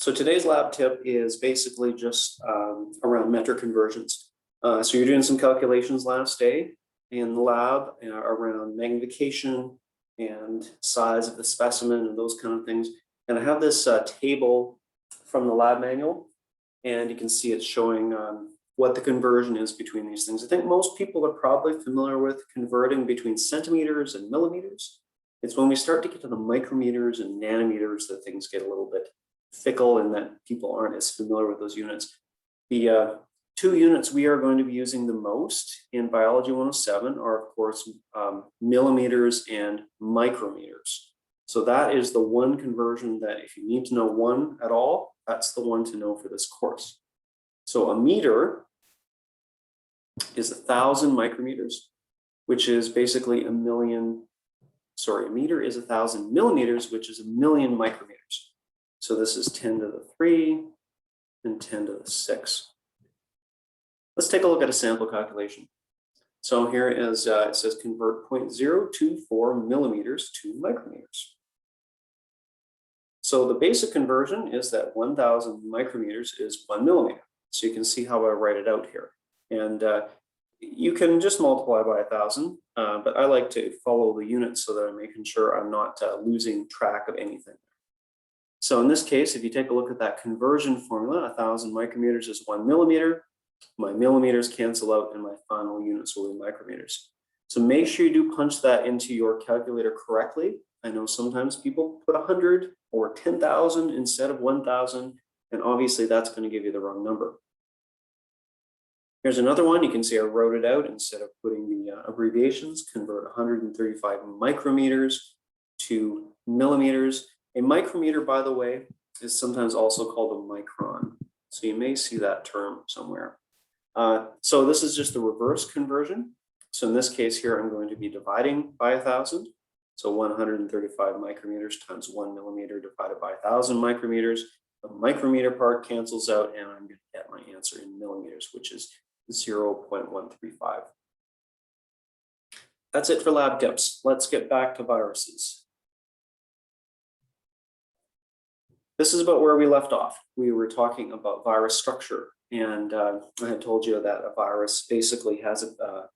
So today's lab tip is basically just around metric conversions. So you're doing some calculations last day in the lab around magnification and size of the specimen and those kind of things. And I have this table from the lab manual, and you can see it's showing what the conversion is between these things. I think most people are probably familiar with converting between centimeters and millimeters. It's when we start to get to the micrometers and nanometers that things get a little bit fickle and that people aren't as familiar with those units. The two units we are going to be using the most in Biology 107 are, of course, millimeters and micrometers. So that is the one conversion that if you need to know one at all, that's the one to know for this course. So a meter is 1,000 micrometers, which is basically a meter is 1,000 millimeters, which is 1,000,000 micrometers. So this is 10 to the 3 and 10 to the 6. Let's take a look at a sample calculation. So here is, it says convert 0.024 millimeters to micrometers. So the basic conversion is that 1,000 micrometers is 1 millimeter. So you can see how I write it out here. And you can just multiply by 1,000, but I like to follow the units so that I'm making sure I'm not losing track of anything. So in this case, if you take a look at that conversion formula, 1,000 micrometers is 1 millimeter. My millimeters cancel out and my final units will be micrometers. So make sure you do punch that into your calculator correctly. I know sometimes people put 100 or 10,000 instead of 1,000, and obviously that's going to give you the wrong number. Here's another one. You can see I wrote it out instead of putting the abbreviations. Convert 135 micrometers to millimeters. A micrometer, by the way, is sometimes also called a micron. So you may see that term somewhere. So this is just the reverse conversion. So in this case here, I'm going to be dividing by 1,000. So 135 micrometers times 1 millimeter divided by 1,000 micrometers. The micrometer part cancels out, and I'm going to get my answer in millimeters, which is 0.135. That's it for lab tips. Let's get back to viruses. This is about where we left off. We were talking about virus structure, and I had told you that a virus basically has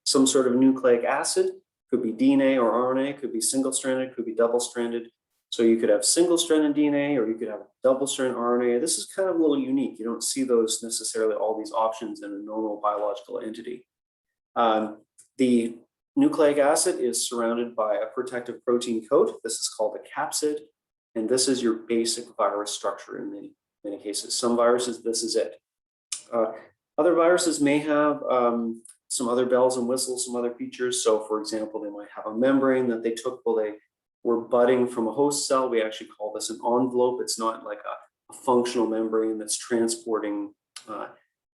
some sort of nucleic acid. Could be DNA or RNA, could be single-stranded, could be double-stranded. So you could have single-stranded DNA or you could have double-stranded RNA. This is kind of a little unique. You don't see those necessarily, all these options in a normal biological entity. The nucleic acid is surrounded by a protective protein coat. This is called a capsid. And this is your basic virus structure in many cases. Some viruses, this is it. Other viruses may have some other bells and whistles, some other features. So for example, they might have a membrane that they took while they were budding from a host cell. We actually call this an envelope. It's not like a functional membrane that's transporting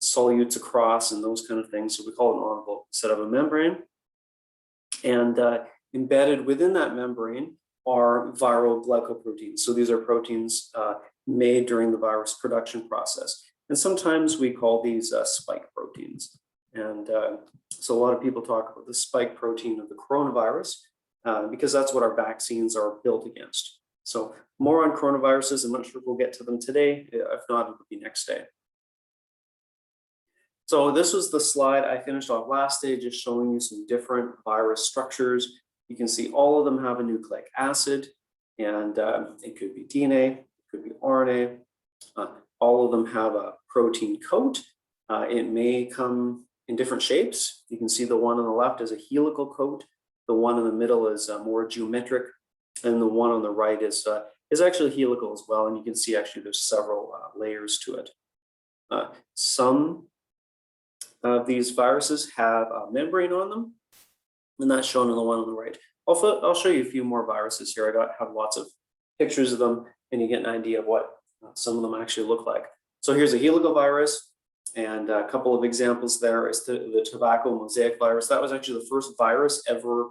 solutes across and those kind of things. So we call it an envelope instead of a membrane. And embedded within that membrane are viral glycoproteins. So these are proteins made during the virus production process. And sometimes we call these spike proteins. And so a lot of people talk about the spike protein of the coronavirus because that's what our vaccines are built against. So more on coronaviruses. I'm not sure if we'll get to them today. If not, it'll be next day. So this was the slide I finished off last day, just showing you some different virus structures. You can see all of them have a nucleic acid, and it could be DNA, it could be RNA. All of them have a protein coat. It may come in different shapes. You can see the one on the left is a helical coat. The one in the middle is more geometric, and the one on the right is actually helical as well. And you can see actually there's several layers to it. Some of these viruses have a membrane on them, and that's shown in the one on the right. I'll show you a few more viruses here. I have lots of pictures of them, and you get an idea of what some of them actually look like. So here's a helical virus, and a couple of examples there is the tobacco mosaic virus. That was actually the first virus ever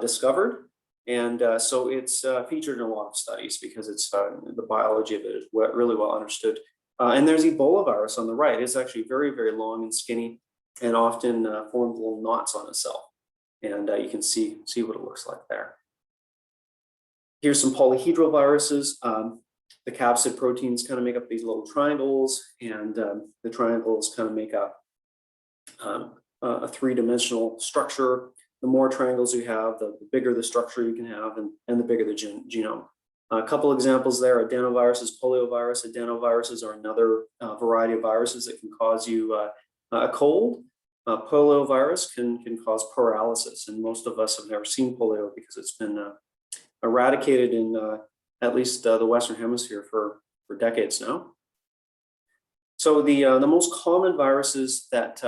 discovered, and so it's featured in a lot of studies because it's the biology of it is really well understood. And there's Ebola virus on the right. It's actually very, very long and skinny, and often forms little knots on itself. And you can see what it looks like there. Here's some polyhedral viruses. The capsid proteins kind of make up these little triangles, and the triangles kind of make up a three-dimensional structure. The more triangles you have, the bigger the structure you can have, and the bigger the genome. A couple examples there: adenoviruses, poliovirus. Adenoviruses are another variety of viruses that can cause you a cold. Poliovirus can cause paralysis, and most of us have never seen polio because it's been eradicated in at least the Western Hemisphere for decades now. So the most common viruses that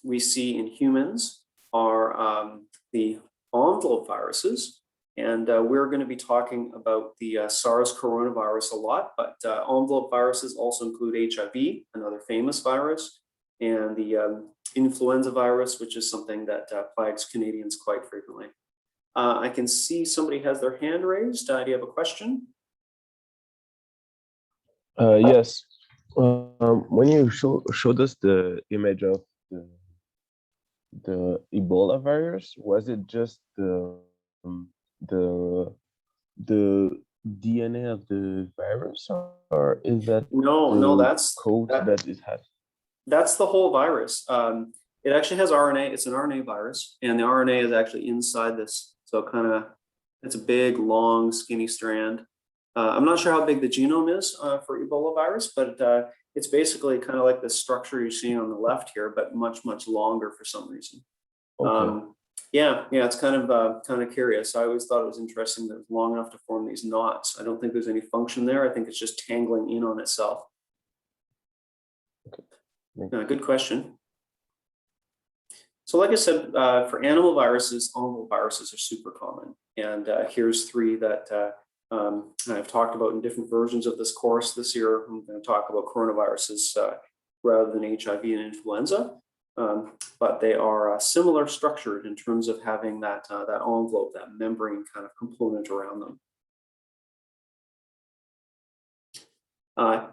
we see in humans are the envelope viruses. And we're going to be talking about the SARS coronavirus a lot, but envelope viruses also include HIV, another famous virus, and the influenza virus, which is something that plagues Canadians quite frequently. I can see somebody has their hand raised. Do you have a question? Yes. When you showed us the image of the Ebola virus, was it just the DNA of the virus, or is that no, that's code that it has? That's the whole virus. It actually has RNA. It's an RNA virus, and the RNA is actually inside this. So it's a big, long, skinny strand. I'm not sure how big the genome is for Ebola virus, but it's basically kind of like the structure you're seeing on the left here, but much, much longer for some reason. Okay. Yeah, it's kind of curious. I always thought it was interesting that it was long enough to form these knots. I don't think there's any function there. I think it's just tangling in on itself. Okay. Good question. So like I said, for animal viruses, envelope viruses are super common. And here's three that I've talked about in different versions of this course this year. I'm going to talk about coronaviruses rather than HIV and influenza. But they are similar structured in terms of having that envelope, that membrane kind of component around them.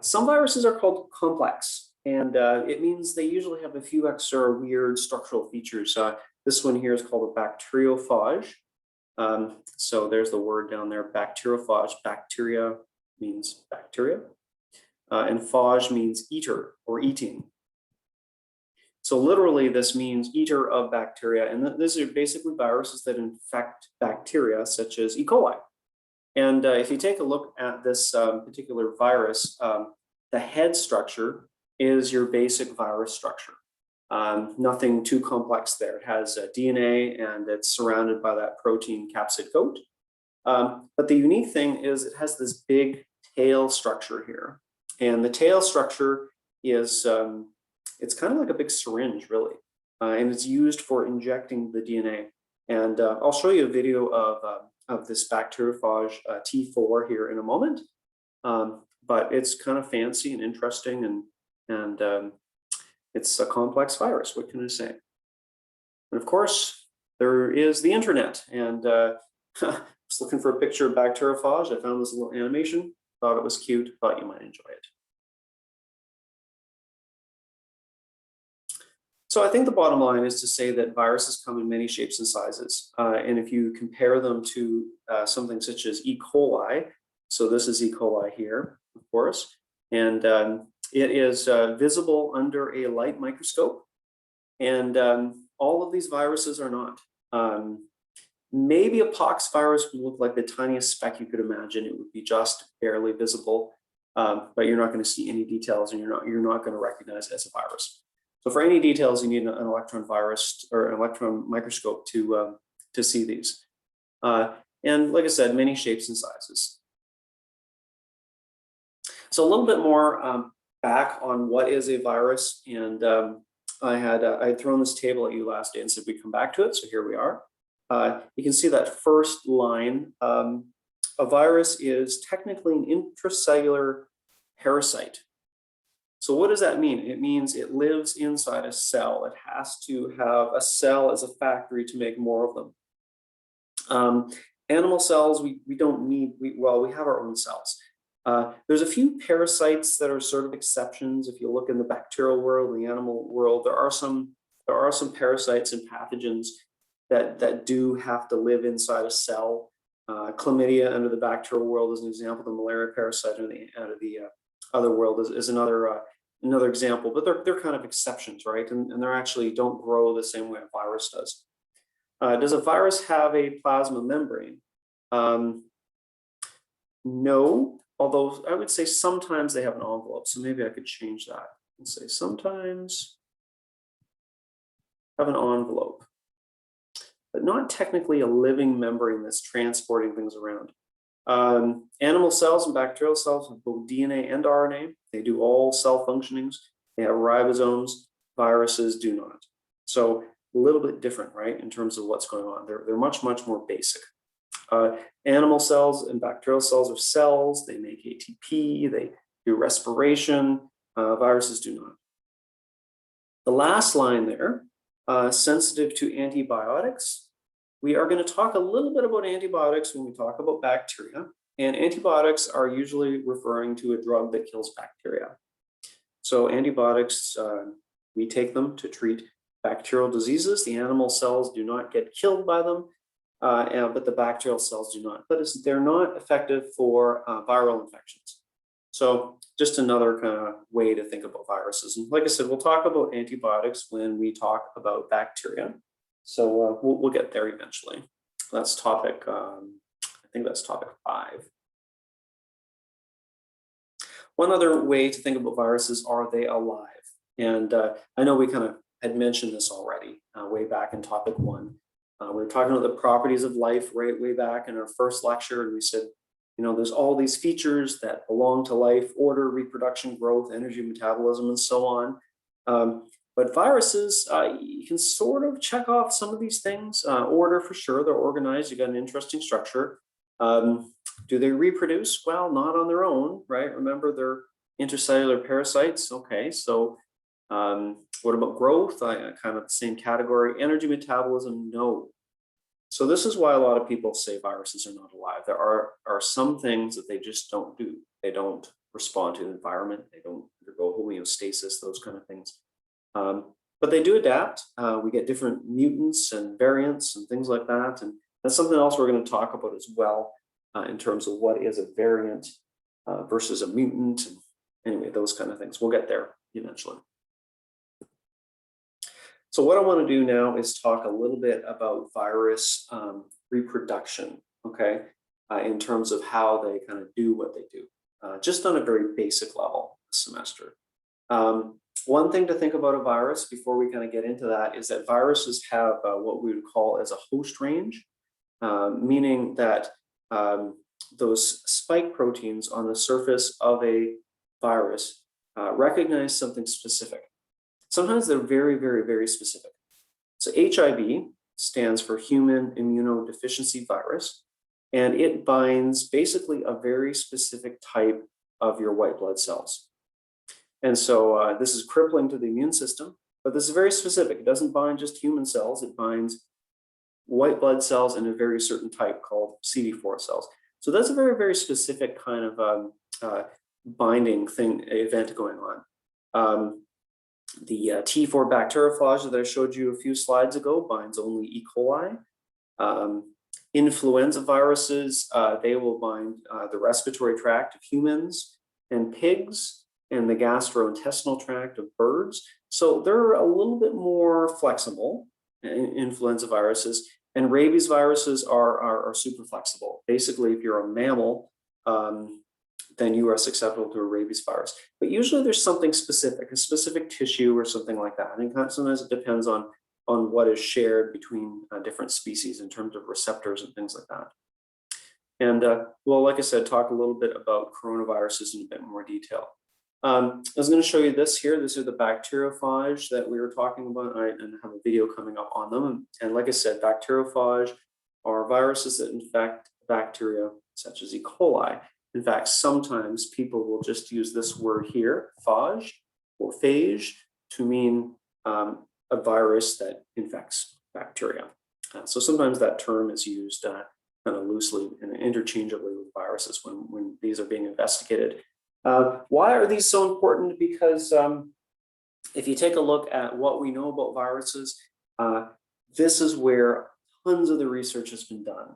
Some viruses are called complex, and it means they usually have a few extra weird structural features. This one here is called a bacteriophage. So there's the word down there, bacteriophage. Bacteria means bacteria, and phage means eater or eating. So literally this means eater of bacteria, and these are basically viruses that infect bacteria such as E. coli. And if you take a look at this particular virus, the head structure is your basic virus structure. Nothing too complex there. It has DNA and it's surrounded by that protein capsid coat. But the unique thing is it has this big tail structure here. And the tail structure is, it's kind of like a big syringe, really. And it's used for injecting the DNA. And I'll show you a video of this Bacteriophage T4 here in a moment. But it's kind of fancy and interesting, and it's a complex virus. What can I say? And of course, there is the internet. And I was looking for a picture of Bacteriophage. I found this little animation, thought it was cute, thought you might enjoy it. So I think the bottom line is to say that viruses come in many shapes and sizes. And if you compare them to something such as E. coli, so this is E. coli here, of course, and it is visible under a light microscope. And all of these viruses are not. Maybe a pox virus would look like the tiniest speck you could imagine. It would be just barely visible, but you're not going to see any details, and you're not going to recognize it as a virus. So for any details, you need an electron virus or an electron microscope to see these. And like I said, many shapes and sizes. So a little bit more back on what is a virus. And I had thrown this table at you last day and said we'd come back to it. So here we are. You can see that first line. A virus is technically an intracellular parasite. So what does that mean? It means it lives inside a cell. It has to have a cell as a factory to make more of them. Animal cells, we don't need, we have our own cells. There's a few parasites that are sort of exceptions. If you look in the bacterial world, the animal world, there are some parasites and pathogens that do have to live inside a cell. Chlamydia under the bacterial world is an example. The malaria parasite out of the other world is another example, but they're kind of exceptions, right? And they're actually don't grow the same way a virus does. Does a virus have a plasma membrane? No, although I would say sometimes they have an envelope. So maybe I could change that and say sometimes have an envelope, but not technically a living membrane that's transporting things around. Animal cells and bacterial cells have both DNA and RNA. They do all cell functionings. They have ribosomes. Viruses do not. So a little bit different, right, in terms of what's going on. They're much more basic. Animal cells and bacterial cells are cells. They make ATP. They do respiration. Viruses do not. The last line there, sensitive to antibiotics. We are going to talk a little bit about antibiotics when we talk about bacteria, and antibiotics are usually referring to a drug that kills bacteria. So antibiotics, we take them to treat bacterial diseases. The animal cells do not get killed by them, but the bacterial cells do not. But they're not effective for viral infections. So just another kind of way to think about viruses. And like I said, we'll talk about antibiotics when we talk about bacteria. So we'll get there eventually. That's topic, I think that's topic 5. One other way to think about viruses, are they alive? And I know we kind of had mentioned this already way back in topic 1. We were talking about the properties of life way back in our first lecture, and we said, you know, there's all these features that belong to life: order, reproduction, growth, energy, metabolism, and so on. But viruses, you can sort of check off some of these things. Order, for sure, they're organized. You got an interesting structure. Do they reproduce? Well, not on their own, right? Remember, they're intercellular parasites. Okay, so what about growth? Kind of the same category. Energy, metabolism, no. So this is why a lot of people say viruses are not alive. There are some things that they just don't do. They don't respond to the environment. They don't undergo homeostasis, those kind of things. But they do adapt. We get different mutants and variants and things like that. And that's something else we're going to talk about as well in terms of what is a variant versus a mutant. And anyway, those kind of things. We'll get there eventually. So what I want to do now is talk a little bit about virus reproduction, okay, in terms of how they kind of do what they do, just on a very basic level this semester. One thing to think about a virus before we kind of get into that is that viruses have what we would call as a host range, meaning that those spike proteins on the surface of a virus recognize something specific. Sometimes they're very specific. So HIV stands for Human Immunodeficiency Virus, and it binds basically a very specific type of your white blood cells. And so this is crippling to the immune system, but this is very specific. It doesn't bind just human cells, it binds white blood cells in a very certain type called CD4 cells. So that's a very specific kind of binding event going on. The T4 bacteriophage that I showed you a few slides ago binds only E. coli. Influenza viruses, they will bind the respiratory tract of humans and pigs and the gastrointestinal tract of birds. So they're a little bit more flexible, influenza viruses, and rabies viruses are super flexible. Basically, if you're a mammal, then you are susceptible to a rabies virus. But usually there's something specific, a specific tissue or something like that. I think sometimes it depends on what is shared between different species in terms of receptors and things like that. And well, like I said, talk a little bit about coronaviruses in a bit more detail. I was going to show you this here. These are the bacteriophage that we were talking about, and I have a video coming up on them. And like I said, bacteriophage are viruses that infect bacteria such as E. coli. In fact, sometimes people will just use this word here, phage or phage, to mean a virus that infects bacteria. So sometimes that term is used kind of loosely and interchangeably with viruses when these are being investigated. Why are these so important? Because if you take a look at what we know about viruses, this is where tons of the research has been done.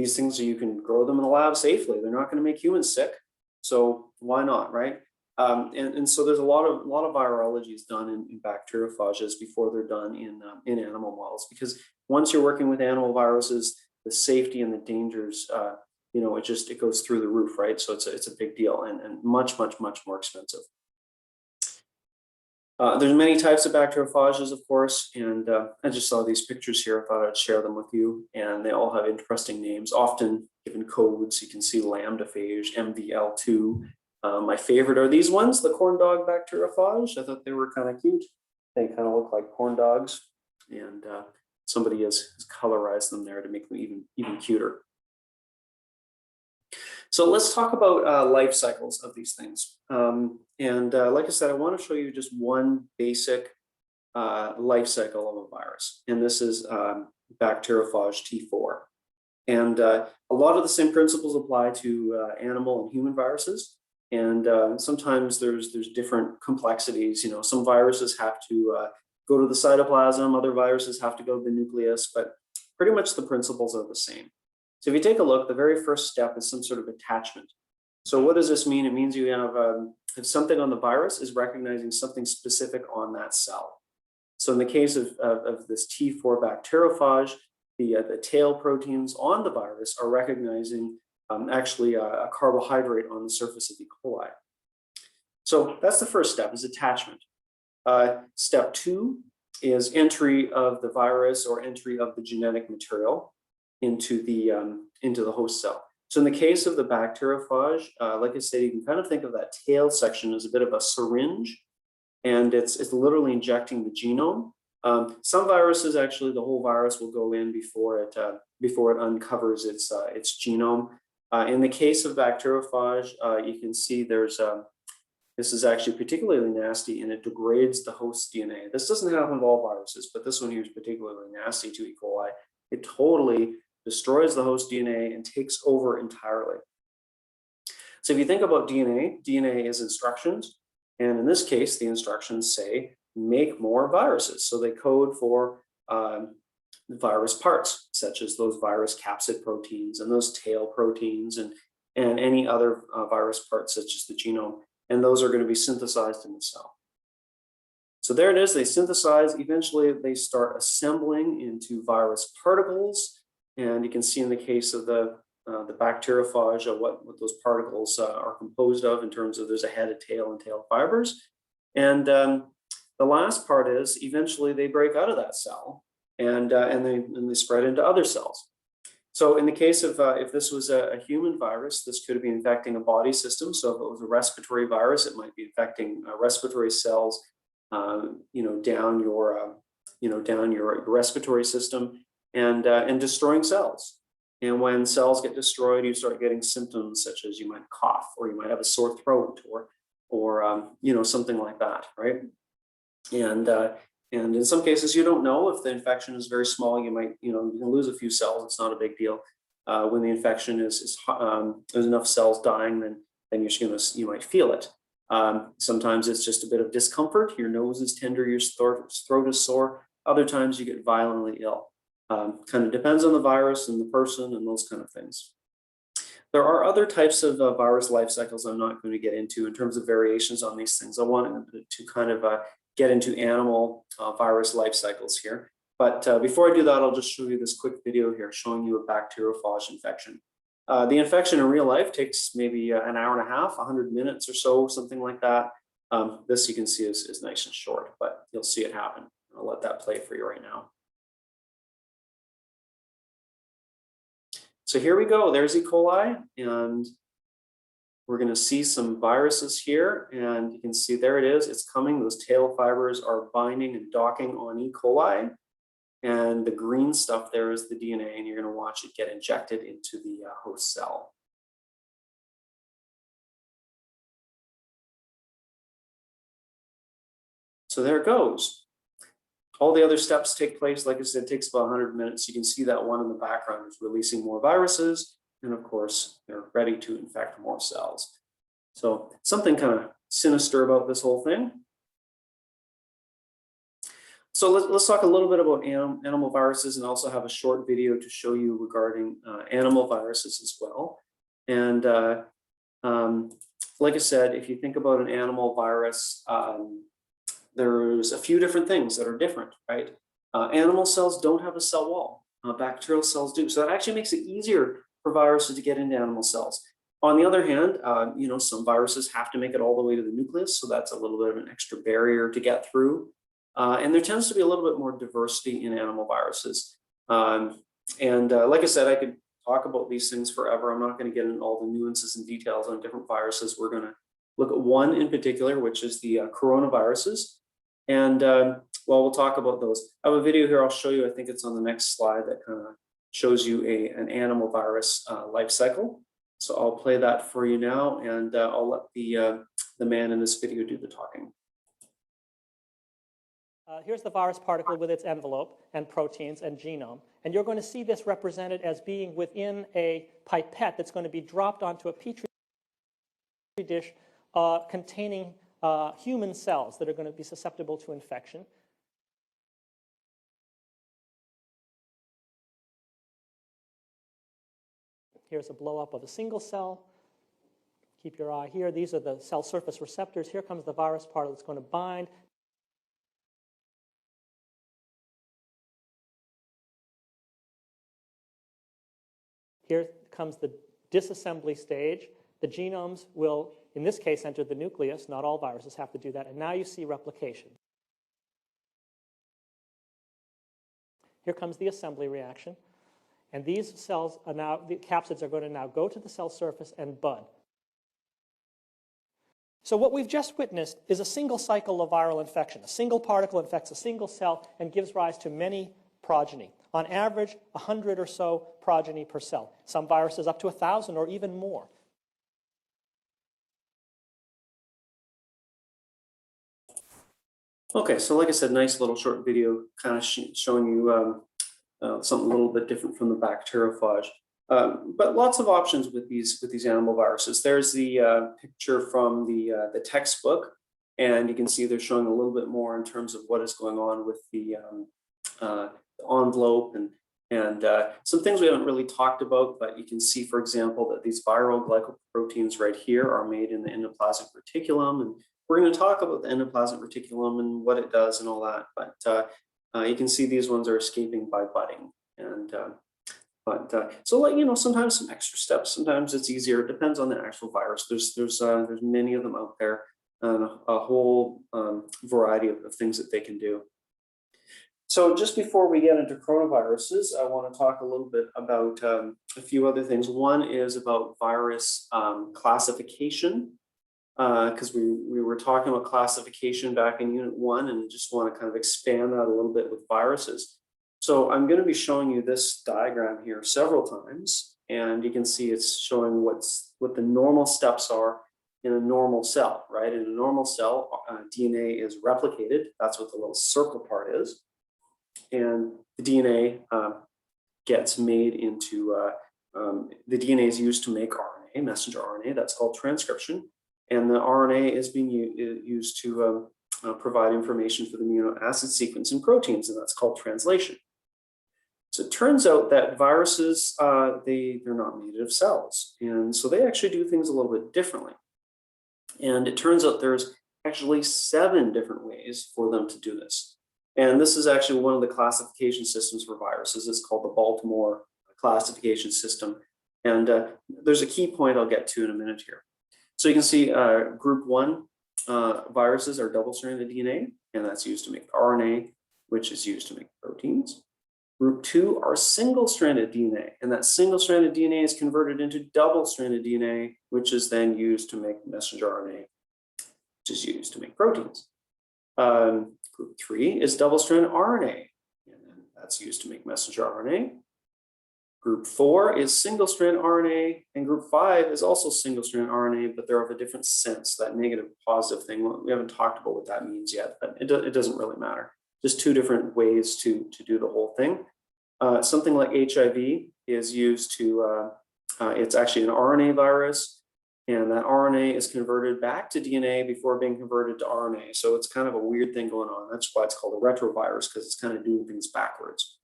These things, you can grow them in the lab safely. They're not going to make humans sick. So why not, right? And so there's a lot of virologies done in bacteriophages before they're done in animal models, because once you're working with animal viruses, the safety and the dangers, it goes through the roof, right? So it's a big deal and much more expensive. There's many types of bacteriophages, of course, and I just saw these pictures here. I thought I'd share them with you, and they all have interesting names, often given codes. You can see lambdaphage, MVL2. My favorite are these ones, the corn dog bacteriophage. I thought they were kind of cute. They kind of look like corn dogs, and somebody has colorized them there to make them even cuter. So let's talk about life cycles of these things. Like I said, I want to show you just one basic life cycle of a virus, and this is Bacterophage T4. And a lot of the same principles apply to animal and human viruses. And sometimes there's different complexities. Some viruses have to go to the cytoplasm, other viruses have to go to the nucleus, but pretty much the principles are the same. So if you take a look, the very first step is some sort of attachment. So what does this mean? It means you have if something on the virus is recognizing something specific on that cell. So in the case of this T4 bacteriophage, the tail proteins on the virus are recognizing actually a carbohydrate on the surface of E. coli. So that's the first step, is attachment. Step 2 is entry of the virus or entry of the genetic material into the host cell. So in the case of the bacteriophage, like I said, you can kind of think of that tail section as a bit of a syringe, and it's literally injecting the genome. Some viruses, actually, the whole virus will go in before it uncovers its genome. In the case of bacteriophage, you can see this is actually particularly nasty, and it degrades the host DNA. This doesn't happen with all viruses, but this one here is particularly nasty to E. coli. It totally destroys the host DNA and takes over entirely. So if you think about DNA is instructions. And in this case, the instructions say, make more viruses. So they code for virus parts, such as those virus capsid proteins and those tail proteins and any other virus parts, such as the genome. And those are going to be synthesized in the cell. So there it is, they synthesize. Eventually, they start assembling into virus particles. And you can see in the case of the bacteriophage what those particles are composed of, in terms of there's a head, a tail, and tail fibers. And the last part is eventually they break out of that cell and they spread into other cells. So in the case of if this was a human virus, this could be infecting a body system. So if it was a respiratory virus, it might be infecting respiratory cells, down your respiratory system and destroying cells. And when cells get destroyed, you start getting symptoms such as you might cough, or you might have a sore throat, or something like that, right? And in some cases, you don't know if the infection is very small. You might, you can lose a few cells. It's not a big deal. When the infection is there's enough cells dying, then you might feel it. Sometimes it's just a bit of discomfort. Your nose is tender, your throat is sore. Other times you get violently ill. Kind of depends on the virus and the person and those kind of things. There are other types of virus life cycles I'm not going to get into in terms of variations on these things. I wanted to kind of get into animal virus life cycles here. But before I do that, I'll just show you this quick video here showing you a bacteriophage infection. The infection in real life takes maybe an hour and a half, 100 minutes or so, something like that. This you can see is nice and short, but you'll see it happen. I'll let that play for you right now. So here we go, there's E. coli, and we're going to see some viruses here, and you can see there it is, it's coming. Those tail fibers are binding and docking on E. coli, and the green stuff there is the DNA, and you're going to watch it get injected into the host cell. So there it goes. All the other steps take place, like I said, it takes about 100 minutes. You can see that one in the background is releasing more viruses. And of course, they're ready to infect more cells. So something kind of sinister about this whole thing. So let's talk a little bit about animal viruses, and also have a short video to show you regarding animal viruses as well. And like I said, if you think about an animal virus, there's a few different things that are different, right? Animal cells don't have a cell wall. Bacterial cells do. So that actually makes it easier for viruses to get into animal cells. On the other hand, some viruses have to make it all the way to the nucleus, so that's a little bit of an extra barrier to get through. And there tends to be a little bit more diversity in animal viruses. Like I said, I could talk about these things forever. I'm not going to get into all the nuances and details on different viruses. We're going to look at one in particular, which is the coronaviruses. And we'll talk about those. I have a video here I'll show you. I think it's on the next slide that kind of shows you an animal virus life cycle. So I'll play that for you now, and I'll let the man in this video do the talking. Here's the virus particle with its envelope and proteins and genome. And you're going to see this represented as being within a pipette that's going to be dropped onto a petri dish containing human cells that are going to be susceptible to infection. Here's a blow-up of a single cell. Keep your eye here. These are the cell surface receptors. Here comes the virus particle that's going to bind. Here comes the disassembly stage. The genomes will, in this case, enter the nucleus. Not all viruses have to do that. And now you see replication. Here comes the assembly reaction. And these cells are now, the capsids are going to now go to the cell surface and bud. So what we've just witnessed is a single cycle of viral infection. A single particle infects a single cell and gives rise to many progeny. On average, 100 or so progeny per cell. Some viruses up to 1,000 or even more. Okay, so like I said, nice little short video kind of showing you something a little bit different from the bacteriophage. But lots of options with these animal viruses. There's the picture from the textbook, and you can see they're showing a little bit more in terms of what is going on with the envelope and some things we haven't really talked about, but you can see, for example, that these viral glycoproteins right here are made in the endoplasmic reticulum, and we're going to talk about the endoplasmic reticulum and what it does and all that, but you can see these ones are escaping by budding. And so, like, sometimes some extra steps, sometimes it's easier. It depends on the actual virus. There's many of them out there, and a whole variety of things that they can do. So just before we get into coronaviruses, I want to talk a little bit about a few other things. One is about virus classification, because we were talking about classification back in Unit 1, and just want to kind of expand that a little bit with viruses. So I'm going to be showing you this diagram here several times, and you can see it's showing what the normal steps are in a normal cell, right? In a normal cell, DNA is replicated. That's what the little circle part is. And the DNA gets made into, the DNA is used to make RNA, messenger RNA, that's called transcription. And the RNA is being used to provide information for the amino acid sequence in proteins, and that's called translation. So it turns out that viruses, they're not made of cells. And so they actually do things a little bit differently. And it turns out there's actually 7 different ways for them to do this. And this is actually one of the classification systems for viruses. It's called the Baltimore classification system. And there's a key point I'll get to in a minute here. So you can see group 1 viruses are double-stranded DNA, and that's used to make RNA, which is used to make proteins. Group 2 are single-stranded DNA, and that single-stranded DNA is converted into double-stranded DNA, which is then used to make messenger RNA, which is used to make proteins. Group 3 is double-stranded RNA, and then that's used to make messenger RNA. Group 4 is single-strand RNA, and group 5 is also single-strand RNA, but they're of a different sense, that negative positive thing. We haven't talked about what that means yet, but it doesn't really matter. Just 2 different ways to do the whole thing. Something like HIV is used to, it's actually an RNA virus, And that RNA is converted back to DNA before being converted to RNA. So it's kind of a weird thing going on. That's why it's called a retrovirus, because it's kind of doing things backwards.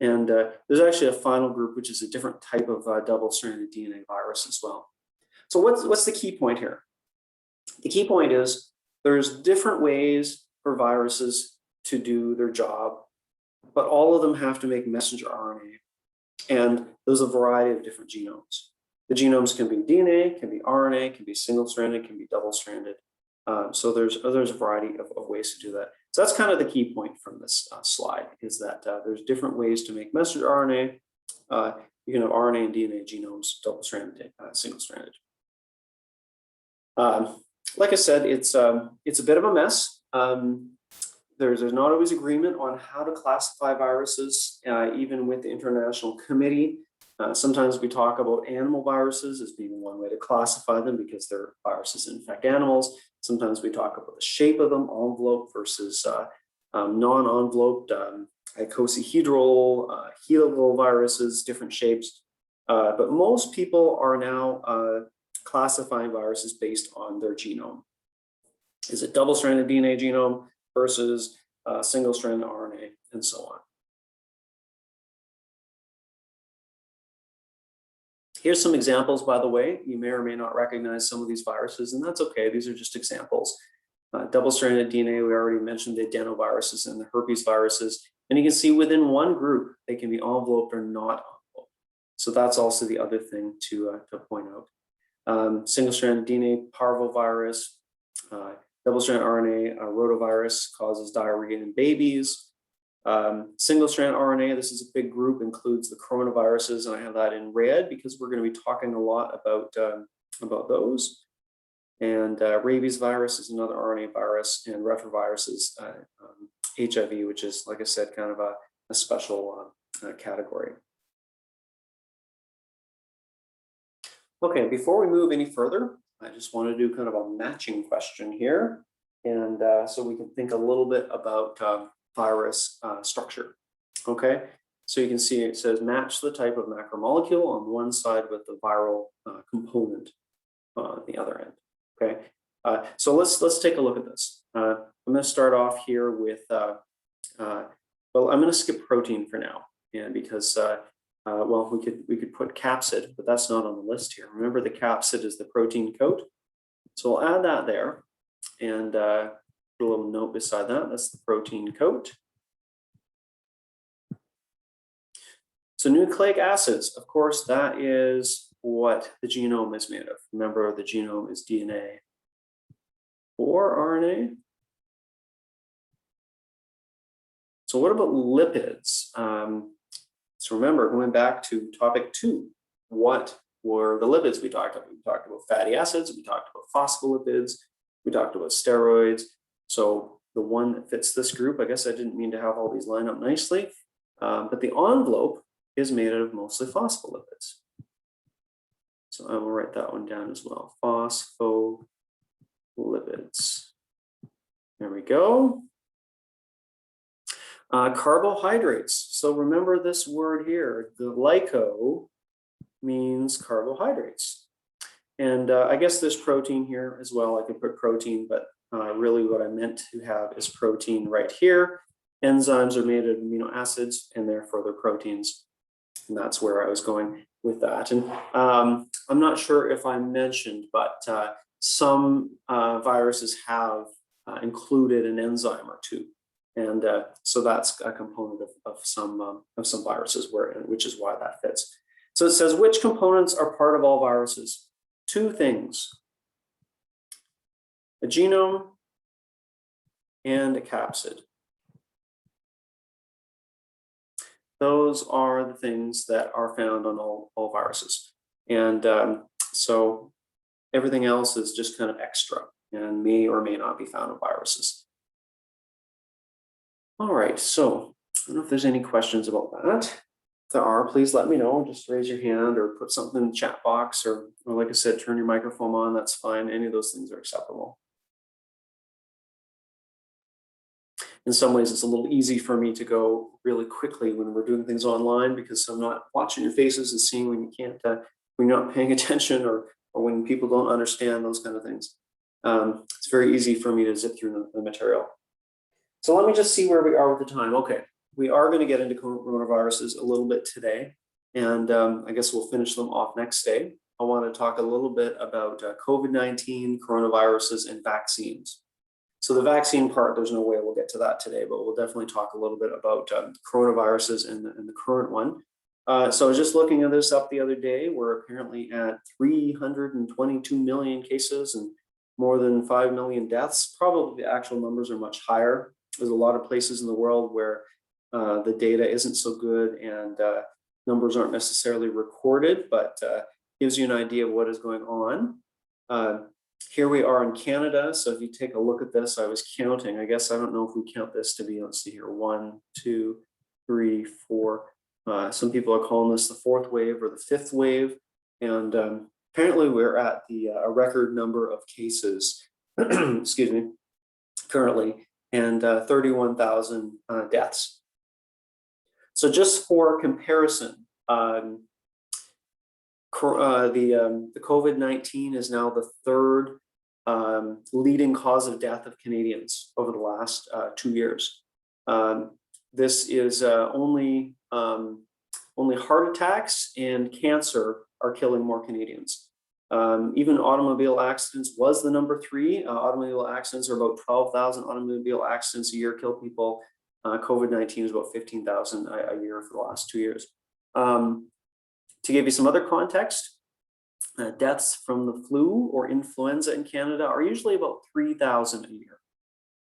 And there's actually a final group, which is a different type of double-stranded DNA virus as well. So what's the key point here? The key point is there's different ways for viruses to do their job, but all of them have to make messenger RNA. And there's a variety of different genomes. The genomes can be DNA, can be RNA, can be single-stranded, can be double-stranded. So there's a variety of ways to do that. So that's kind of the key point from this slide, is that there's different ways to make messenger RNA. You can have RNA and DNA genomes, double-stranded, single-stranded. Like I said, it's a bit of a mess. There's not always agreement on how to classify viruses, even with the International Committee. Sometimes we talk about animal viruses as being one way to classify them because they're viruses that infect animals. Sometimes we talk about the shape of them, envelope versus non-enveloped, icosahedral, helical viruses, different shapes. But most people are now classifying viruses based on their genome. Is it double-stranded DNA genome versus single-stranded RNA, and so on. Here's some examples, by the way. You may or may not recognize some of these viruses, and that's okay. These are just examples. Double-stranded DNA, we already mentioned the adenoviruses and the herpes viruses. And you can see within one group, they can be enveloped or not enveloped. So that's also the other thing to point out. Single-stranded DNA parvovirus, double-stranded RNA rotavirus causes diarrhea in babies. Single-strand RNA, this is a big group, includes the coronaviruses, and I have that in red because we're going to be talking a lot about those. And rabies virus is another RNA virus, and retroviruses, HIV, which is, like I said, kind of a special category. Okay, before we move any further, I just want to do kind of a matching question here, and so we can think a little bit about virus structure. Okay, so you can see it says match the type of macromolecule on one side with the viral component on the other end. Okay, so let's take a look at this. I'm going to start off here with well, I'm going to skip protein for now, and because well, we could put capsid, but that's not on the list here. Remember, the capsid is the protein coat, so we'll add that there, and put a little note beside that. That's the protein coat. So nucleic acids, of course, that is what the genome is made of. Remember, the genome is DNA or RNA. So what about lipids? So remember, going back to topic 2, what were the lipids we talked about? We talked about fatty acids, we talked about phospholipids, we talked about steroids. So the one that fits this group, I guess I didn't mean to have all these line up nicely, but the envelope is made out of mostly phospholipids. So I will write that one down as well, phospholipids. There we go. Carbohydrates. So remember this word here, the glyco means carbohydrates. And I guess there's protein here as well. I could put protein, but really what I meant to have is protein right here. Enzymes are made of amino acids, and therefore they're proteins. And that's where I was going with that. And I'm not sure if I mentioned, but some viruses have included an enzyme or two. And so that's a component of some viruses, which is why that fits. So it says, which components are part of all viruses? 2 things: a genome and a capsid. Those are the things that are found on all viruses. And so everything else is just kind of extra and may or may not be found in viruses. All right, so I don't know if there's any questions about that. If there are, please let me know. Just raise your hand or put something in the chat box, or like I said, turn your microphone on. That's fine. Any of those things are acceptable. In some ways, it's a little easy for me to go really quickly when we're doing things online, because I'm not watching your faces and seeing when you can't, when you're not paying attention or or when people don't understand those kind of things. It's very easy for me to zip through the material. So let me just see where we are with the time. Okay, we are going to get into coronaviruses a little bit today, and I guess we'll finish them off next day. I want to talk a little bit about COVID-19, coronaviruses, and vaccines. So the vaccine part, there's no way we'll get to that today, but we'll definitely talk a little bit about coronaviruses and the current one. So I was just looking at this up the other day. We're apparently at 322 million cases and more than 5 million deaths. Probably the actual numbers are much higher. There's a lot of places in the world where the data isn't so good and numbers aren't necessarily recorded, but gives you an idea of what is going on. Here we are in Canada. So if you take a look at this, I was counting. I guess I don't know if we count this to be, let's see here, 1, 2, 3, 4. Some people are calling this the 4th wave or the 5th wave. And apparently we're at a record number of cases, excuse me, currently, and 31,000 deaths. So just for comparison, the COVID-19 is now the 3rd leading cause of death of Canadians over the last 2 years. This is only heart attacks and cancer are killing more Canadians. Even automobile accidents was the number 3. Automobile accidents are about 12,000 automobile accidents a year kill people. COVID-19 is about 15,000 a year for the last 2 years. To give you some other context, deaths from the flu or influenza in Canada are usually about 3,000 a year.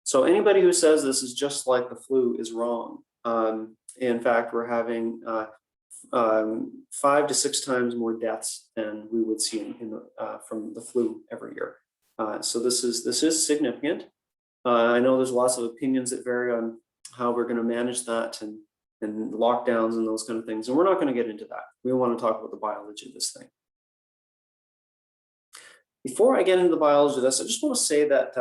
So anybody who says this is just like the flu is wrong. In fact, we're having 5 to 6 times more deaths than we would see from the flu every year. So this is significant. I know there's lots of opinions that vary on how we're going to manage that and lockdowns and those kind of things. And we're not going to get into that. We want to talk about the biology of this thing. Before I get into the biology of this, I just want to say that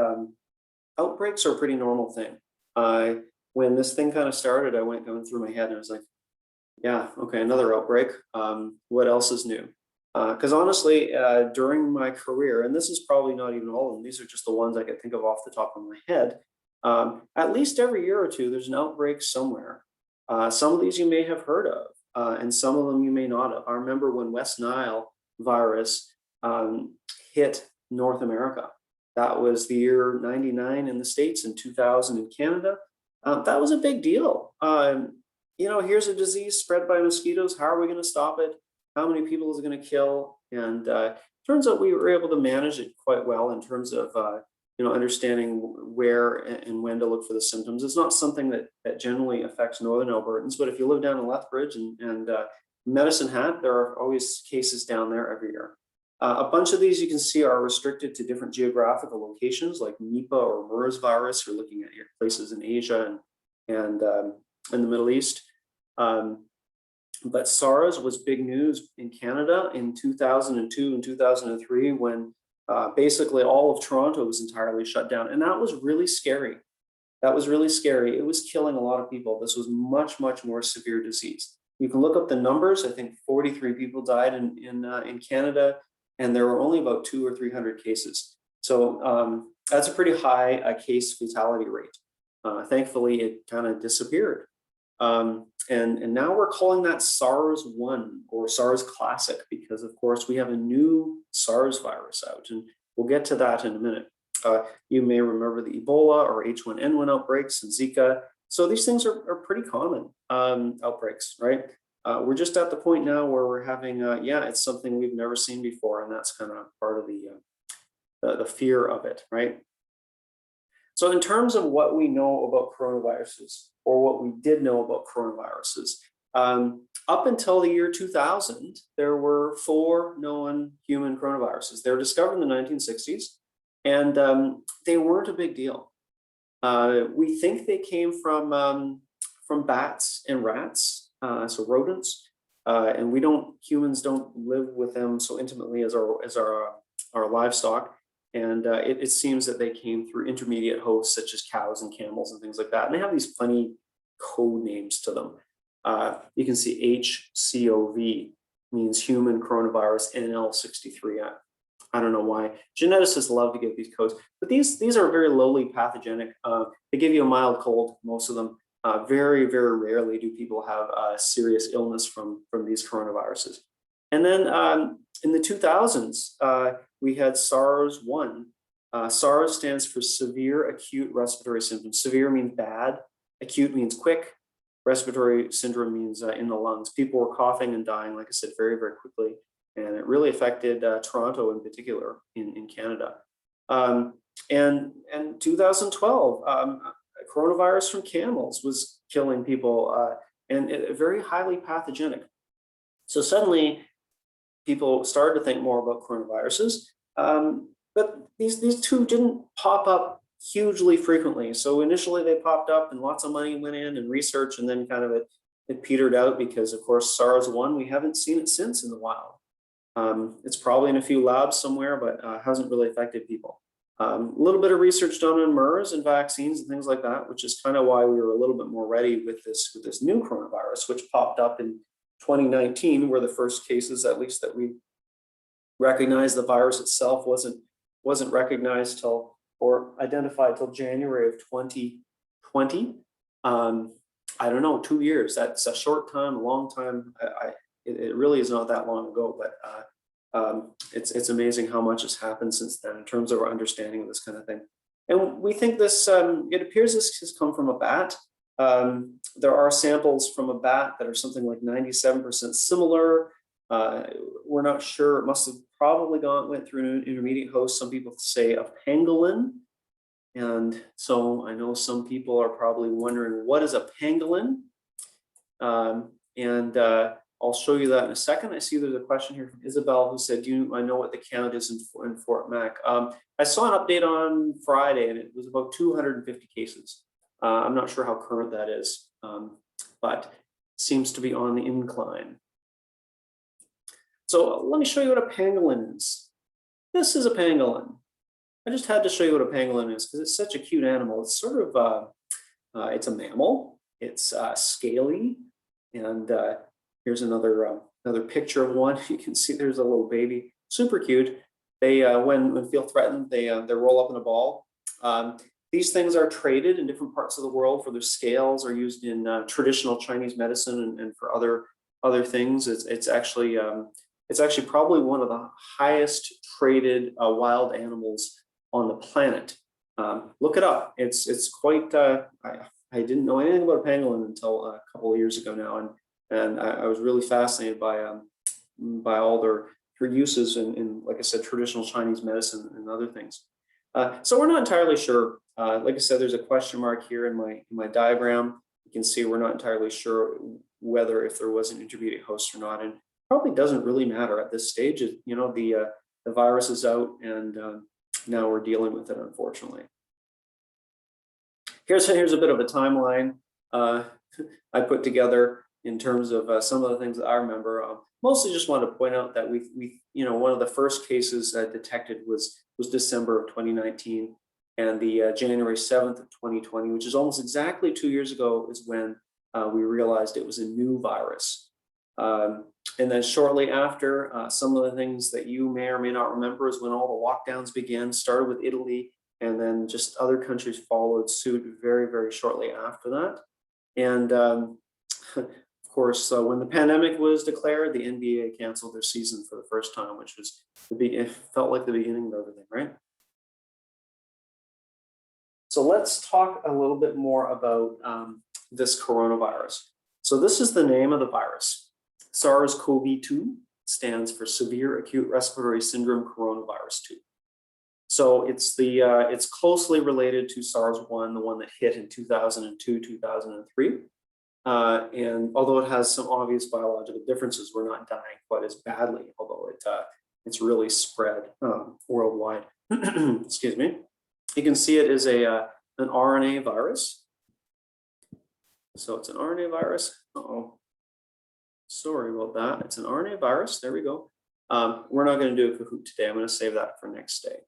outbreaks are a pretty normal thing. When this thing kind of started, I went going through my head and I was like, yeah, okay, another outbreak. What else is new? Because honestly, during my career, and this is probably not even all of them, these are just the ones I could think of off the top of my head. At least every year or two, there's an outbreak somewhere. Some of these you may have heard of, and some of them you may not have. I remember when West Nile virus hit North America. That was the year 99 in the States and 2000 in Canada. That was a big deal. You know, here's a disease spread by mosquitoes. How are we going to stop it? How many people is it going to kill? And turns out we were able to manage it quite well in terms of you know, understanding where and when to look for the symptoms. It's not something that generally affects Northern Albertans, but if you live down in Lethbridge and Medicine Hat, there are always cases down there every year. A bunch of these you can see are restricted to different geographical locations like Nipah or MERS virus. You're looking at places in Asia and in the Middle East. But SARS was big news in Canada in 2002 and 2003 when basically all of Toronto was entirely shut down. And that was really scary. That was really scary. It was killing a lot of people. This was much, much more severe disease. You can look up the numbers. I think 43 people died in Canada, and there were only about 200 or 300 cases. So that's a pretty high case fatality rate. Thankfully, it kind of disappeared. And now we're calling that SARS-1 or SARS Classic because, of course, we have a new SARS virus out, and we'll get to that in a minute. You may remember the Ebola or H1N1 outbreaks and Zika. So these things are pretty common outbreaks, right? We're just at the point now where we're having, yeah, it's something we've never seen before, and that's kind of part of the fear of it, right? So in terms of what we know about coronaviruses, or what we did know about coronaviruses, up until the year 2000, there were 4 known human coronaviruses. They were discovered in the 1960s, and they weren't a big deal. We think they came from bats and rats, so rodents, and humans don't live with them so intimately as our livestock. And it seems that they came through intermediate hosts such as cows and camels and things like that. And they have these funny code names to them. You can see HCOV means human coronavirus NL63. I don't know why. Geneticists love to give these codes, but these are very lowly pathogenic. They give you a mild cold, most of them. Very, very rarely do people have serious illness from these coronaviruses. And then in the 2000s, we had SARS-1. SARS stands for severe acute respiratory symptoms. Severe means bad, acute means quick, respiratory syndrome means in the lungs. People were coughing and dying, like I said, very, very quickly. And it really affected Toronto in particular in Canada. And 2012, coronavirus from camels was killing people and very highly pathogenic. So suddenly people started to think more about coronaviruses, but these two didn't pop up hugely frequently. So initially they popped up and lots of money went in and research, and then kind of it petered out because of course SARS-1, we haven't seen it since in the wild. It's probably in a few labs somewhere, but hasn't really affected people. A little bit of research done on MERS and vaccines and things like that, which is kind of why we were a little bit more ready with this new coronavirus, which popped up in 2019, were the first cases, at least that we recognized. The virus itself wasn't recognized till or identified till January of 2020. I don't know, 2 years. That's a short time, a long time. It really is not that long ago, but it's amazing how much has happened since then in terms of our understanding of this kind of thing. And we think this, it appears this has come from a bat. There are samples from a bat that are something like 97% similar. We're not sure, it must have probably went through an intermediate host. Some people say a pangolin. And so I know some people are probably wondering, what is a pangolin? I'll show you that in a second. I see there's a question here from Isabel who said, I know what the count is in Fort Mac. I saw an update on Friday and it was about 250 cases. I'm not sure how current that is, but seems to be on the incline. So let me show you what a pangolin is. This is a pangolin. I just had to show you what a pangolin is because it's such a cute animal. It's sort of, it's a mammal. It's scaly, and here's another picture of one. You can see there's a little baby, super cute. They, when feel threatened, they roll up in a ball. These things are traded in different parts of the world for their scales, are used in traditional Chinese medicine and for other things. It's actually probably one of the highest traded wild animals on the planet. Look it up. It's quite. I didn't know anything about a pangolin until a couple of years ago now, and I was really fascinated by all their uses in, like I said, traditional Chinese medicine and other things. So we're not entirely sure. Like I said, there's a question mark here in my diagram. You can see we're not entirely sure whether if there was an intermediate host or not, and probably doesn't really matter at this stage. You know, the virus is out, and now we're dealing with it, unfortunately. Here's a bit of a timeline I put together in terms of some of the things that I remember. Mostly just want to point out that we one of the first cases detected was December of 2019, and the January 7th of 2020, which is almost exactly 2 years ago, is when we realized it was a new virus. And then shortly after, some of the things that you may or may not remember is when all the lockdowns began, started with Italy, and then just other countries followed suit very, very shortly after that. And of course, when the pandemic was declared, the NBA canceled their season for the first time, which was it felt like the beginning of everything, right? So let's talk a little bit more about this coronavirus. So this is the name of the virus. SARS-CoV-2 stands for Severe Acute Respiratory Syndrome Coronavirus 2. So it's closely related to SARS-1, the one that hit in 2002, 2003. And although it has some obvious biological differences, we're not dying quite as badly, although it's really spread worldwide. Excuse me. You can see it is an RNA virus. So it's an RNA virus. Uh-oh. Sorry about that. It's an RNA virus. There we go. We're not going to do a Kahoot today. I'm going to save that for next day.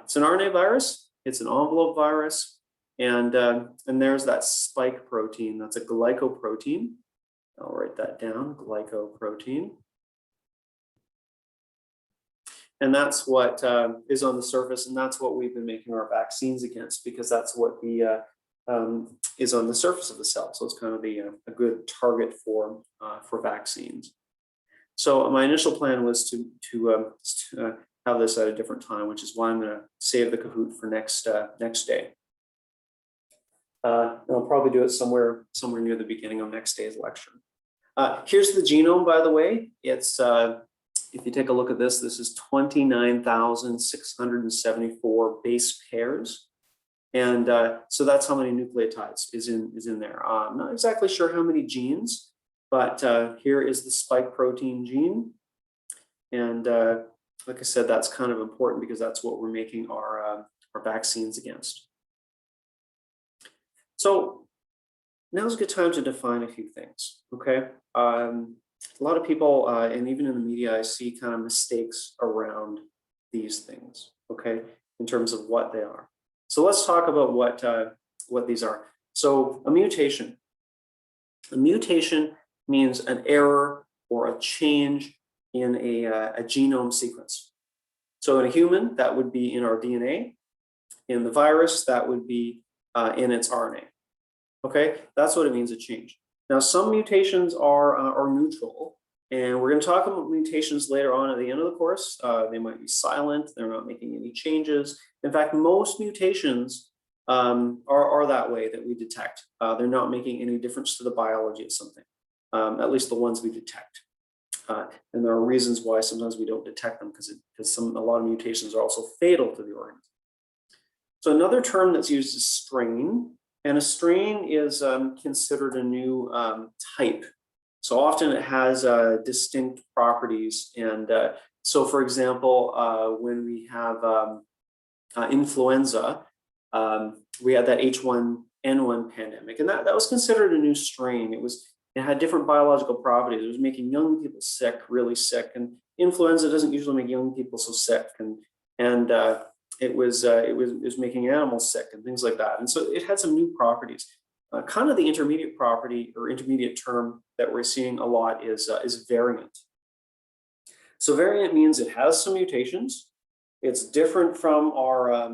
It's an RNA virus. It's an envelope virus. And there's that spike protein. That's a glycoprotein. I'll write that down, glycoprotein. And that's what is on the surface, and that's what we've been making our vaccines against, because that's what the is on the surface of the cell. So it's kind of a good target for vaccines. So my initial plan was to have this at a different time, which is why I'm going to save the Kahoot for next day. And I'll probably do it somewhere near the beginning of next day's lecture. Here's the genome, by the way. It's if you take a look at this, this is 29,674 base pairs. And so that's how many nucleotides is in there. I'm not exactly sure how many genes, but here is the spike protein gene. And like I said, that's kind of important because that's what we're making our vaccines against. So now's a good time to define a few things, okay? A lot of people, and even in the media, I see kind of mistakes around these things, okay, in terms of what they are. So let's talk about what these are. So a mutation. A mutation means an error or a change in a genome sequence. So in a human, that would be in our DNA. In the virus, that would be in its RNA. Okay, that's what it means, a change. Now, some mutations are neutral, and we're going to talk about mutations later on at the end of the course. They might be silent, they're not making any changes. In fact, most mutations are that way that we detect. They're not making any difference to the biology of something, at least the ones we detect. And there are reasons why sometimes we don't detect them, because a lot of mutations are also fatal to the organism. So another term that's used is strain. And a strain is considered a new type. So often it has distinct properties. And so, for example, when we have influenza, we had that H1N1 pandemic, and that was considered a new strain. It had different biological properties. It was making young people sick, really sick, and influenza doesn't usually make young people so sick. And it was making animals sick and things like that. And so it had some new properties. Kind of the intermediate property or intermediate term that we're seeing a lot is variant. So variant means it has some mutations. It's different from our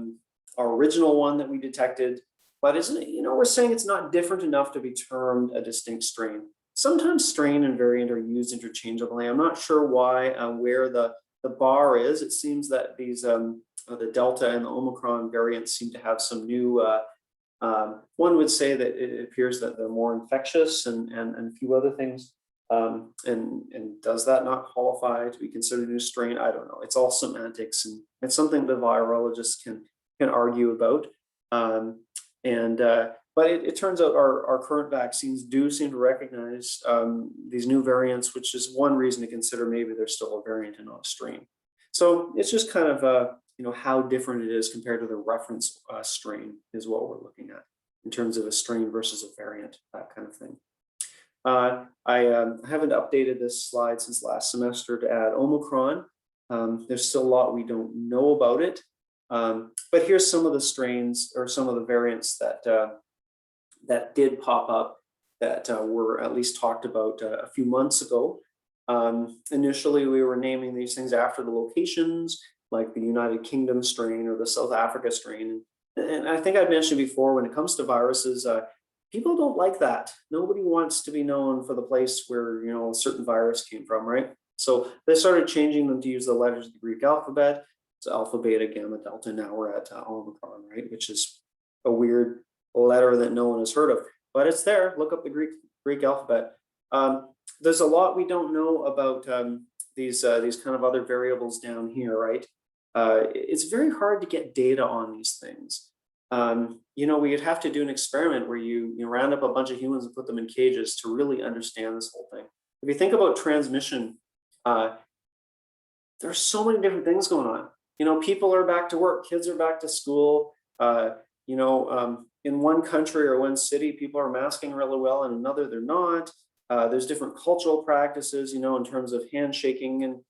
original one that we detected, but we're saying it's not different enough to be termed a distinct strain. Sometimes strain and variant are used interchangeably. I'm not sure why, where the bar is. It seems that these the Delta and the Omicron variants seem to have some new, one would say that it appears that they're more infectious and a few other things. And does that not qualify to be considered a new strain? I don't know. It's all semantics, and it's something the virologists can argue about. But it turns out our current vaccines do seem to recognize these new variants, which is one reason to consider maybe they're still a variant and not a strain. So it's just kind of how different it is compared to the reference strain is what we're looking at in terms of a strain versus a variant, that kind of thing. I haven't updated this slide since last semester to add Omicron. There's still a lot we don't know about it, but here's some of the strains or some of the variants that did pop up that were at least talked about a few months ago. Initially, we were naming these things after the locations, like the United Kingdom strain or the South Africa strain. And I think I mentioned before, when it comes to viruses, people don't like that. Nobody wants to be known for the place where a certain virus came from, right? So they started changing them to use the letters of the Greek alphabet. So alpha, beta, gamma, delta. Now we're at Omicron, right? Which is a weird letter that no one has heard of, but it's there. Look up the Greek alphabet. There's a lot we don't know about these kind of other variables down here, right? It's very hard to get data on these things. We'd have to do an experiment where you round up a bunch of humans and put them in cages to really understand this whole thing. If you think about transmission, there's so many different things going on. People are back to work, kids are back to school. In one country or one city, people are masking really well, and another they're not. There's different cultural practices, in terms of handshaking, and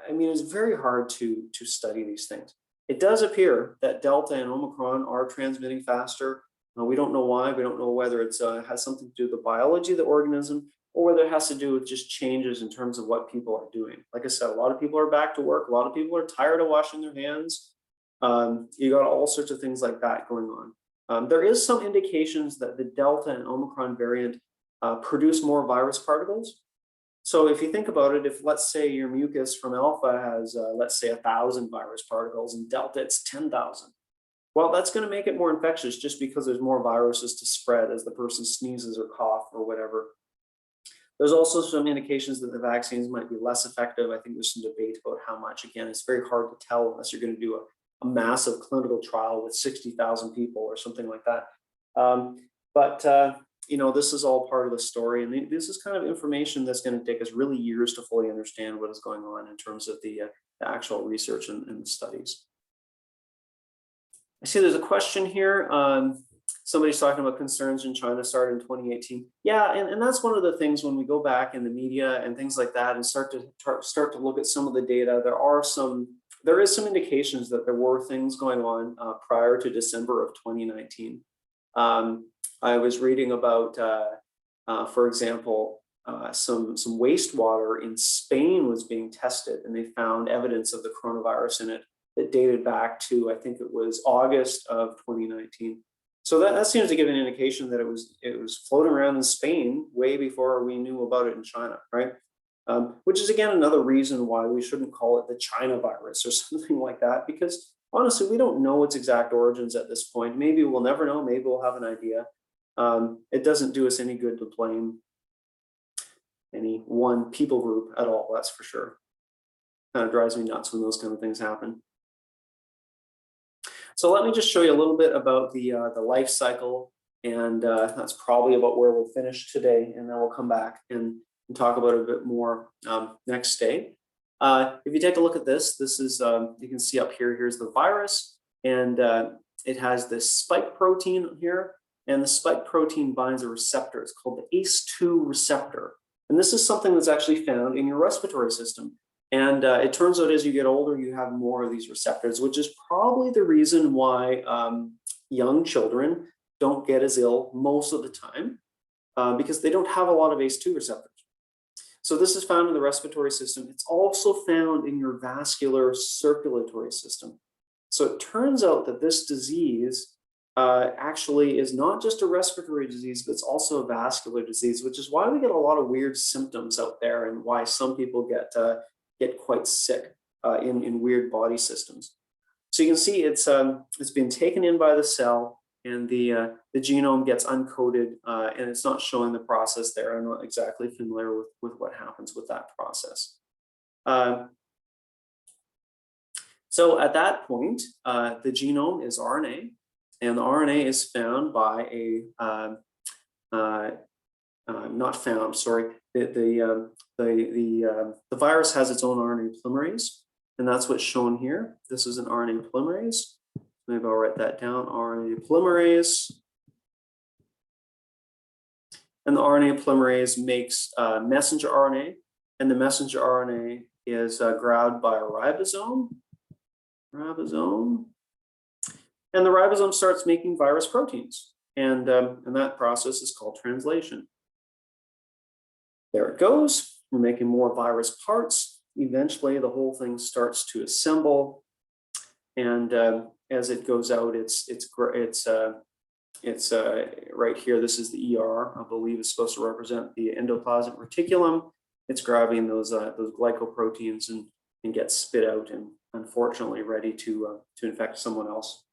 it's very hard to study these things. It does appear that Delta and Omicron are transmitting faster. We don't know why. We don't know whether it's has something to do with the biology of the organism, or whether it has to do with just changes in terms of what people are doing. Like I said, a lot of people are back to work. A lot of people are tired of washing their hands. You got all sorts of things like that going on. There is some indications that the Delta and Omicron variant produce more virus particles. So if you think about it, if let's say your mucus from Alpha has, let's say 1,000 virus particles and Delta it's 10,000. Well, that's going to make it more infectious just because there's more viruses to spread as the person sneezes or cough or whatever. There's also some indications that the vaccines might be less effective. I think there's some debate about how much. Again, it's very hard to tell unless you're going to do a massive clinical trial with 60,000 people or something like that. You know, this is all part of the story, and this is kind of information that's going to take us really years to fully understand what is going on in terms of the actual research and the studies. I see there's a question here. Somebody's talking about concerns in China started in 2018. Yeah, and that's one of the things when we go back in the media and things like that and start to look at some of the data, there is some indications that there were things going on prior to December of 2019. I was reading about, for example, some wastewater in Spain was being tested, and they found evidence of the coronavirus in it that dated back to, I think it was August of 2019. So that seems to give an indication that it was floating around in Spain way before we knew about it in China, right? Which is again another reason why we shouldn't call it the China virus or something like that, because honestly, we don't know its exact origins at this point. Maybe we'll never know, maybe we'll have an idea. It doesn't do us any good to blame any one people group at all, that's for sure. Kind of drives me nuts when those kind of things happen. So let me just show you a little bit about the life cycle, and that's probably about where we'll finish today, and then we'll come back and talk about it a bit more next day. If you take a look at this, this is, you can see up here, here's the virus, and it has this spike protein here, and the spike protein binds a receptor. It's called the ACE2 receptor. And this is something that's actually found in your respiratory system. And it turns out as you get older, you have more of these receptors, which is probably the reason why young children don't get as ill most of the time, because they don't have a lot of ACE2 receptors. So this is found in the respiratory system. It's also found in your vascular circulatory system. So it turns out that this disease actually is not just a respiratory disease, but it's also a vascular disease, which is why we get a lot of weird symptoms out there and why some people get quite sick in weird body systems. So you can see it's been taken in by the cell, and the genome gets uncoded, and it's not showing the process there. I'm not exactly familiar with what happens with that process. So at that point, the genome is RNA, and the RNA is found by a, not found, sorry, the virus has its own RNA polymerase, and that's what's shown here. This is an RNA polymerase. Maybe I'll write that down, RNA polymerase. And the RNA polymerase makes messenger RNA, and the messenger RNA is grabbed by a ribosome. And the ribosome starts making virus proteins, and that process is called translation. There it goes. We're making more virus parts. Eventually, the whole thing starts to assemble, and as it goes out, it's right here. This is the ER. I believe it's supposed to represent the endoplasmic reticulum. It's grabbing those glycoproteins and gets spit out, and unfortunately ready to infect someone else.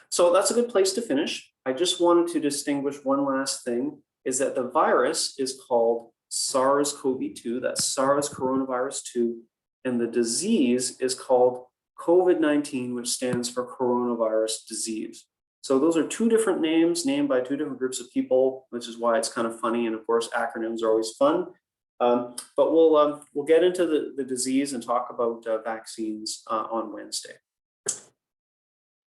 So that's a good place to finish. I just wanted to distinguish one last thing, is that the virus is called SARS-CoV-2, that's SARS coronavirus 2, and the disease is called COVID-19, which stands for coronavirus disease. So those are two different names named by two different groups of people, which is why it's kind of funny, and of course acronyms are always fun. But we'll get into the disease and talk about vaccines on Wednesday.